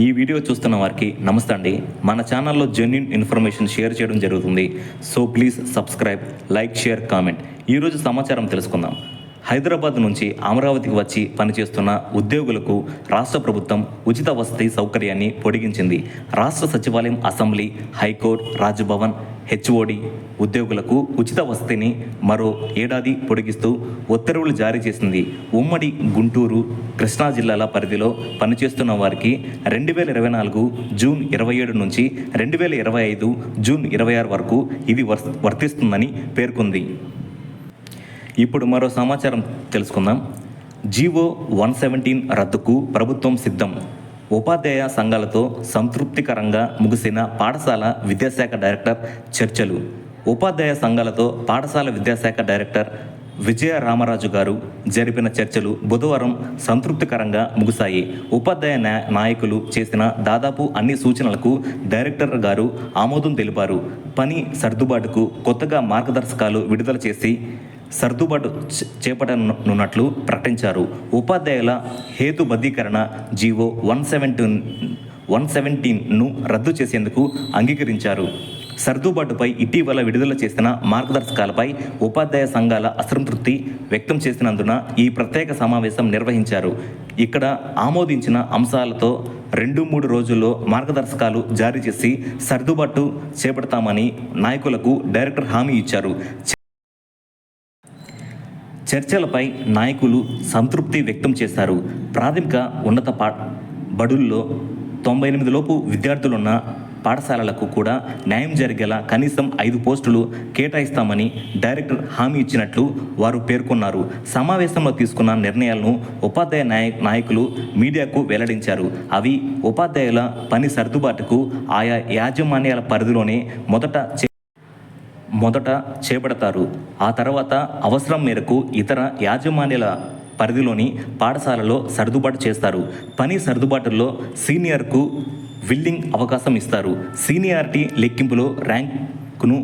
ఈ వీడియో చూస్తున్న వారికి నమస్తే అండి. మన ఛానల్లో జెన్యూన్ ఇన్ఫర్మేషన్ షేర్ చేయడం జరుగుతుంది. So please subscribe, like, share, comment. ఈరోజు సమాచారం తెలుసుకుందాం. హైదరాబాద్ నుంచి అమరావతికి వచ్చి పనిచేస్తున్న ఉద్యోగులకు రాష్ట్ర ప్రభుత్వం ఉచిత వసతి సౌకర్యాన్ని పొడిగించింది. రాష్ట్ర సచివాలయం, అసెంబ్లీ, హైకోర్టు, రాజ్భవన్, హెచ్ఓడి ఉద్యోగులకు ఉచిత వసతిని మరో ఏడాది పొడిగిస్తూ ఉత్తర్వులు జారీ చేసింది. ఉమ్మడి గుంటూరు, కృష్ణా జిల్లాల పరిధిలో పనిచేస్తున్న వారికి 2024 జూన్ 27 నుంచి 2025 జూన్ 26 వరకు ఇది వర్తిస్తుందని పేర్కొంది. ఇప్పుడు మరో సమాచారం తెలుసుకుందాం. జీవో 117 రద్దుకు ప్రభుత్వం సిద్ధం. ఉపాధ్యాయ సంఘాలతో సంతృప్తికరంగా ముగిసిన పాఠశాల విద్యాశాఖ డైరెక్టర్ చర్చలు. ఉపాధ్యాయ సంఘాలతో పాఠశాల విద్యాశాఖ డైరెక్టర్ విజయ రామరాజు గారు జరిపిన చర్చలు బుధవారం సంతృప్తికరంగా ముగిశాయి. ఉపాధ్యాయ నాయకులు చేసిన దాదాపు అన్ని సూచనలకు డైరెక్టర్ గారు ఆమోదం తెలిపారు. పని సర్దుబాటుకు కొత్తగా మార్గదర్శకాలు విడుదల చేసి సర్దుబాటు చేపట్టనున్నట్లు ప్రకటించారు. ఉపాధ్యాయుల హేతుబద్ధీకరణ జీవో 117ను రద్దు చేసేందుకు అంగీకరించారు. సర్దుబాటుపై ఇటీవల విడుదల చేసిన మార్గదర్శకాలపై ఉపాధ్యాయ సంఘాల అసంతృప్తి వ్యక్తం చేసినందున ఈ ప్రత్యేక సమావేశం నిర్వహించారు. ఇక్కడ ఆమోదించిన అంశాలతో 2-3 రోజుల్లో మార్గదర్శకాలు జారీ చేసి సర్దుబాటు చేపడతామని నాయకులకు డైరెక్టర్ హామీ ఇచ్చారు. చర్చలపై నాయకులు సంతృప్తి వ్యక్తం చేశారు. ప్రాథమిక ఉన్నత బడుల్లో 98 లోపు విద్యార్థులున్న పాఠశాలలకు కూడా న్యాయం జరిగేలా కనీసం 5 పోస్టులు కేటాయిస్తామని డైరెక్టర్ హామీ ఇచ్చినట్లు వారు పేర్కొన్నారు. సమావేశంలో తీసుకున్న నిర్ణయాలను ఉపాధ్యాయ నాయకులు మీడియాకు వెల్లడించారు. అవి ఉపాధ్యాయుల పని సర్దుబాటుకు ఆయా యాజమాన్యాల పరిధిలోనే మొదట చేపడతారు. ఆ తర్వాత అవసరం మేరకు ఇతర యాజమాన్యాల పరిధిలోని పాఠశాలలో సర్దుబాటు చేస్తారు. పని సర్దుబాటులో సీనియర్కు విల్లింగ్ అవకాశం ఇస్తారు. సీనియారిటీ లెక్కింపులో ర్యాంకును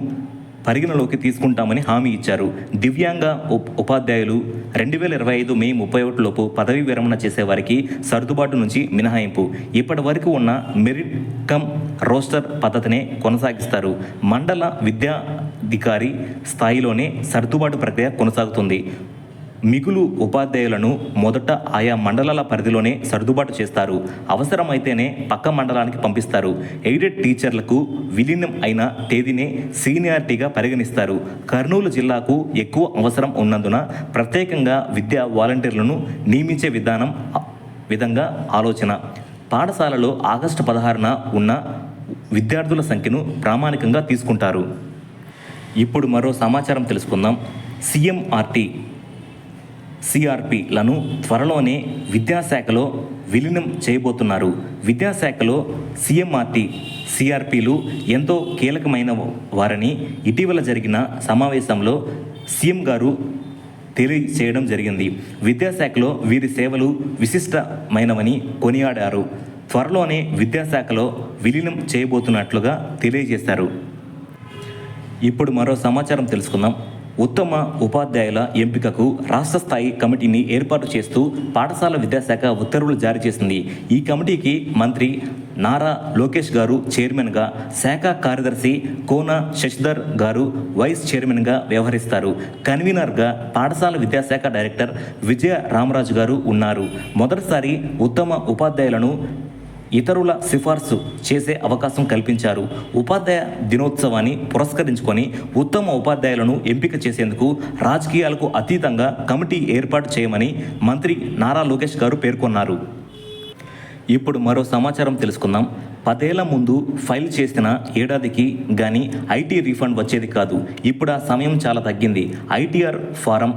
పరిగణలోకి తీసుకుంటామని హామీ ఇచ్చారు. దివ్యాంగ ఉపాధ్యాయులు 2025 మే 31 లోపు పదవీ విరమణ చేసేవారికి సర్దుబాటు నుంచి మినహాయింపు. ఇప్పటి వరకు ఉన్న మెరిట్ కమ్ రోస్టర్ పద్ధతినే కొనసాగిస్తారు. మండల విద్యాధికారి స్థాయిలోనే సర్దుబాటు ప్రక్రియ కొనసాగుతుంది. మిగులు ఉపాధ్యాయులను మొదట ఆయా మండలాల పరిధిలోనే సర్దుబాటు చేస్తారు. అవసరమైతేనే పక్క మండలానికి పంపిస్తారు. ఎయిడెడ్ టీచర్లకు విలీనం అయిన తేదీనే సీనియారిటీగా పరిగణిస్తారు. కర్నూలు జిల్లాకు ఎక్కువ అవసరం ఉన్నందున ప్రత్యేకంగా విద్యా వాలంటీర్లను నియమించే విధంగా ఆలోచన. పాఠశాలలో ఆగస్టు 16న ఉన్న విద్యార్థుల సంఖ్యను ప్రామాణికంగా తీసుకుంటారు. ఇప్పుడు మరో సమాచారం తెలుసుకుందాం. సిఆర్పిలను త్వరలోనే విద్యాశాఖలో విలీనం చేయబోతున్నారు. విద్యాశాఖలో సిఆర్పిలు ఎంతో కీలకమైన వారని ఇటీవల జరిగిన సమావేశంలో సీఎం గారు తెలియచేయడం జరిగింది. విద్యాశాఖలో వీరి సేవలు విశిష్టమైనవని కొనియాడారు. త్వరలోనే విద్యాశాఖలో విలీనం చేయబోతున్నట్లుగా తెలియజేశారు. ఇప్పుడు మరో సమాచారం తెలుసుకుందాం. ఉత్తమ ఉపాధ్యాయుల ఎంపికకు రాష్ట్ర స్థాయి కమిటీని ఏర్పాటు చేస్తూ పాఠశాల విద్యాశాఖ ఉత్తర్వులు జారీ చేసింది. ఈ కమిటీకి మంత్రి నారా లోకేష్ గారు చైర్మన్గా, శాఖ కార్యదర్శి కోన శశిధర్ గారు వైస్ చైర్మన్గా వ్యవహరిస్తారు. కన్వీనర్గా పాఠశాల విద్యాశాఖ డైరెక్టర్ విజయ రామరాజు గారు ఉన్నారు. మొదటిసారి ఉత్తమ ఉపాధ్యాయులను ఇతరుల సిఫార్సు చేసే అవకాశం కల్పించారు. ఉపాధ్యాయ దినోత్సవాన్ని పురస్కరించుకొని ఉత్తమ ఉపాధ్యాయులను ఎంపిక చేసేందుకు రాజకీయాలకు అతీతంగా కమిటీ ఏర్పాటు చేయమని మంత్రి నారా లోకేష్ గారు పేర్కొన్నారు. ఇప్పుడు మరో సమాచారం తెలుసుకుందాం. 10 ఏళ్ల ముందు ఫైల్ చేసిన ఏడాదికి గానీ ఐటీ రీఫండ్ వచ్చేది కాదు. ఇప్పుడు ఆ సమయం చాలా తగ్గింది. ఐటీఆర్ ఫారం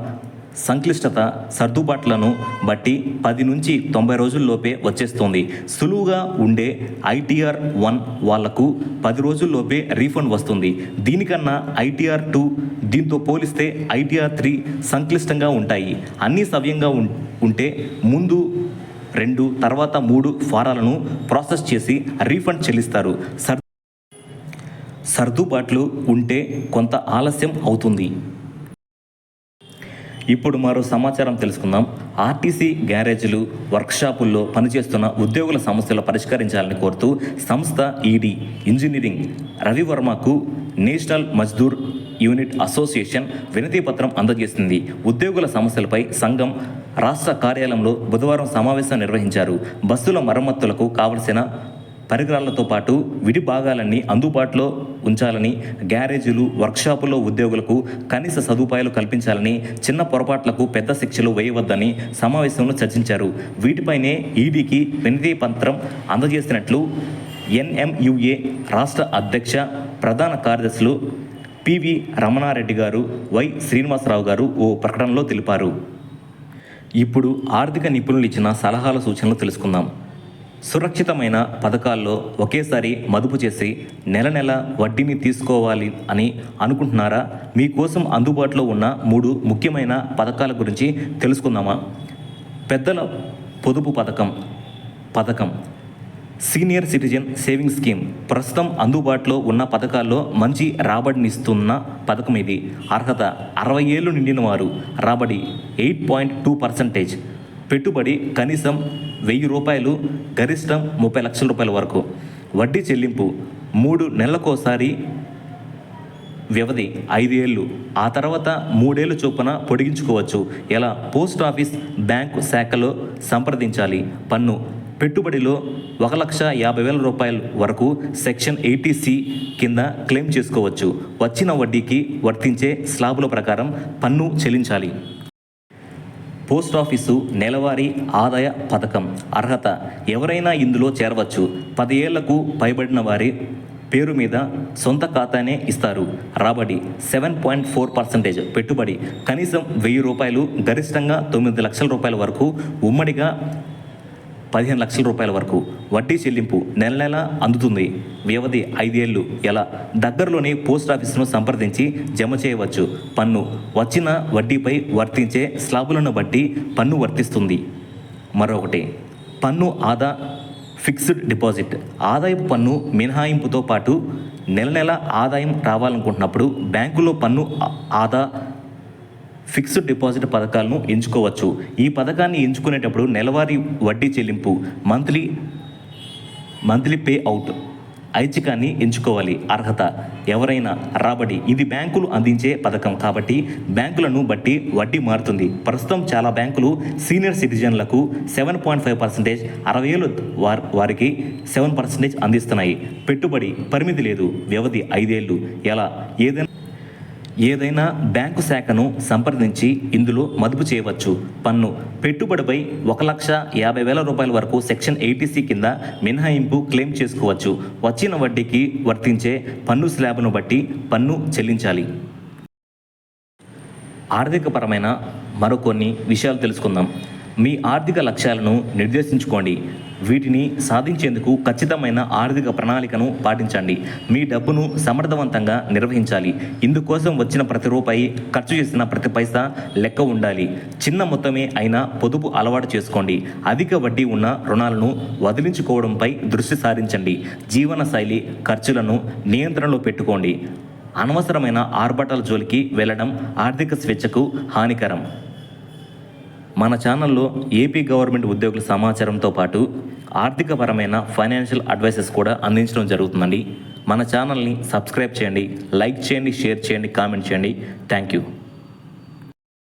సంక్లిష్టత, సర్దుబాట్లను బట్టి 10 నుంచి 90 రోజుల్లోపే వచ్చేస్తోంది. సులువుగా ఉండే ఐటీఆర్ 1 వాళ్లకు 10 రోజుల్లోపే రీఫండ్ వస్తుంది. దీనికన్నా ఐటీఆర్ 2 దీంతో పోలిస్తే ఐటీఆర్ 3 సంక్లిష్టంగా ఉంటాయి. అన్నీ సవ్యంగా ఉంటే ముందు 2 తర్వాత 3 ఫారాలను ప్రాసెస్ చేసి రీఫండ్ చెల్లిస్తారు. సర్దుబాట్లు ఉంటే కొంత ఆలస్యం అవుతుంది. ఇప్పుడు మరో సమాచారం తెలుసుకుందాం. ఆర్టీసీ గ్యారేజీలు, వర్క్షాపుల్లో పనిచేస్తున్న ఉద్యోగుల సమస్యలు పరిష్కరించాలని కోరుతూ సంస్థ ఈడీ ఇంజనీరింగ్ రవివర్మకు నేషనల్ మజ్దూర్ యూనిట్ అసోసియేషన్ వినతి పత్రం అందజేసింది. ఉద్యోగుల సమస్యలపై సంఘం రాష్ట్ర కార్యాలయంలో బుధవారం సమావేశం నిర్వహించారు. బస్సుల మరమ్మతులకు కావలసిన పరికరాలతో పాటు విడి భాగాలన్నీ అందుబాటులో ఉంచాలని, గ్యారేజీలు, వర్క్షాపుల్లో ఉద్యోగులకు కనీస సదుపాయాలు కల్పించాలని, చిన్న పొరపాట్లకు పెద్ద శిక్షలు వేయవద్దని సమావేశంలో చర్చించారు. వీటిపైనే ఈడీకి వినతి పత్రం అందజేసినట్లు ఎన్ఎంయుఏ రాష్ట్ర అధ్యక్ష ప్రధాన కార్యదర్శులు పివి రమణారెడ్డి గారు, వై శ్రీనివాసరావు గారు ఓ ప్రకటనలో తెలిపారు. ఇప్పుడు ఆర్థిక నిపుణులు ఇచ్చిన సలహాల సూచనలు తెలుసుకుందాం. సురక్షితమైన పథకాల్లో ఒకేసారి మదుపు చేసి నెల నెల వడ్డీని తీసుకోవాలి అని అనుకుంటున్నారా? మీకోసం అందుబాటులో ఉన్న 3 ముఖ్యమైన పథకాల గురించి తెలుసుకుందామా? పెద్దల పొదుపు పథకం సీనియర్ సిటిజన్ సేవింగ్స్ స్కీమ్ ప్రస్తుతం అందుబాటులో ఉన్న పథకాల్లో మంచి రాబడినిస్తున్న పథకం ఇది. అర్హత 60 ఏళ్ళు నిండిన వారు. రాబడి 8.2%. పెట్టుబడి కనీసం 1000 రూపాయలు, గరిష్టం 30 లక్షల రూపాయల వరకు. వడ్డీ చెల్లింపు 3 నెలలకోసారి, వ్యవధి 5 ఏళ్ళు. ఆ తర్వాత 3 ఏళ్ళు చొప్పున పొడిగించుకోవచ్చు. ఎలా? పోస్ట్ ఆఫీస్, బ్యాంకు శాఖలో సంప్రదించాలి. పన్ను పెట్టుబడిలో 1,50,000 రూపాయల వరకు సెక్షన్ 80C కింద క్లెయిమ్ చేసుకోవచ్చు. వచ్చిన వడ్డీకి వర్తించే స్లాబుల ప్రకారం పన్ను చెల్లించాలి. పోస్ట్ ఆఫీసు నెలవారీ ఆదాయ పథకం అర్హత ఎవరైనా ఇందులో చేరవచ్చు. 10 ఏళ్లకు పైబడిన వారి పేరు మీద సొంత ఖాతానే ఇస్తారు. రాబడి 7.4%. పెట్టుబడి కనీసం 1000 రూపాయలు, గరిష్టంగా 9 లక్షల రూపాయల వరకు, ఉమ్మడిగా 15 లక్షల రూపాయల వరకు. వడ్డీ చెల్లింపు నెల నెల అందుతుంది. వ్యవధి 5 ఏళ్ళు. ఎలా? దగ్గరలోని పోస్ట్ ఆఫీసును సంప్రదించి జమ చేయవచ్చు. పన్ను వచ్చిన వడ్డీపై వర్తించే స్లాబులను బట్టి పన్ను వర్తిస్తుంది. మరొకటి పన్ను ఆదా ఫిక్స్డ్ డిపాజిట్. ఆదాయపు పన్ను మినహాయింపుతో పాటు నెల నెల ఆదాయం రావాలనుకుంటున్నప్పుడు బ్యాంకులో పన్ను ఆదా ఫిక్స్డ్ డిపాజిట్ పథకాలను ఎంచుకోవచ్చు. ఈ పథకాన్ని ఎంచుకునేటప్పుడు నెలవారీ వడ్డీ చెల్లింపు మంత్లీ పే అవుట్ ఐచ్ఛికాన్ని ఎంచుకోవాలి. అర్హత ఎవరైనా. రాబడి ఇది బ్యాంకులు అందించే పథకం కాబట్టి బ్యాంకులను బట్టి వడ్డీ మారుతుంది. ప్రస్తుతం చాలా బ్యాంకులు సీనియర్ సిటిజన్లకు 7.5%, 60 ఏళ్ళు వారికి 7% అందిస్తున్నాయి. పెట్టుబడి పరిమితి లేదు. వ్యవధి 5 ఏళ్ళు. ఎలా? ఏదైనా బ్యాంకు శాఖను సంప్రదించి ఇందులో మదుపు చేయవచ్చు. పన్ను పెట్టుబడిపై 1,50,000 రూపాయల వరకు సెక్షన్ 80C కింద మినహాయింపు క్లెయిమ్ చేసుకోవచ్చు. వచ్చిన వడ్డీకి వర్తించే పన్ను స్లాబ్ను బట్టి పన్ను చెల్లించాలి. ఆర్థికపరమైన మరికొన్ని విషయాలు తెలుసుకుందాం. మీ ఆర్థిక లక్ష్యాలను నిర్దేశించుకోండి. వీటిని సాధించేందుకు ఖచ్చితమైన ఆర్థిక ప్రణాళికను పాటించండి. మీ డబ్బును సమర్థవంతంగా నిర్వహించాలి. ఇందుకోసం వచ్చిన ప్రతి రూపాయి, ఖర్చు చేసిన ప్రతి పైసా లెక్క ఉండాలి. చిన్న మొత్తమే అయినా పొదుపు అలవాటు చేసుకోండి. అధిక వడ్డీ ఉన్న రుణాలను వదిలించుకోవడంపై దృష్టి సారించండి. జీవన శైలి ఖర్చులను నియంత్రణలో పెట్టుకోండి. అనవసరమైన ఆర్భాటాల జోలికి వెళ్ళడం ఆర్థిక స్వేచ్ఛకు హానికరం. మన ఛానల్లో ఏపీ గవర్నమెంట్ ఉద్యోగుల సమాచారంతో పాటు ఆర్థికపరమైన ఫైనాన్షియల్ అడ్వైసెస్ కూడా అందించడం జరుగుతుందండి. మన ఛానల్ని సబ్స్క్రైబ్ చేయండి, లైక్ చేయండి, షేర్ చేయండి, కామెంట్ చేయండి. Thank you.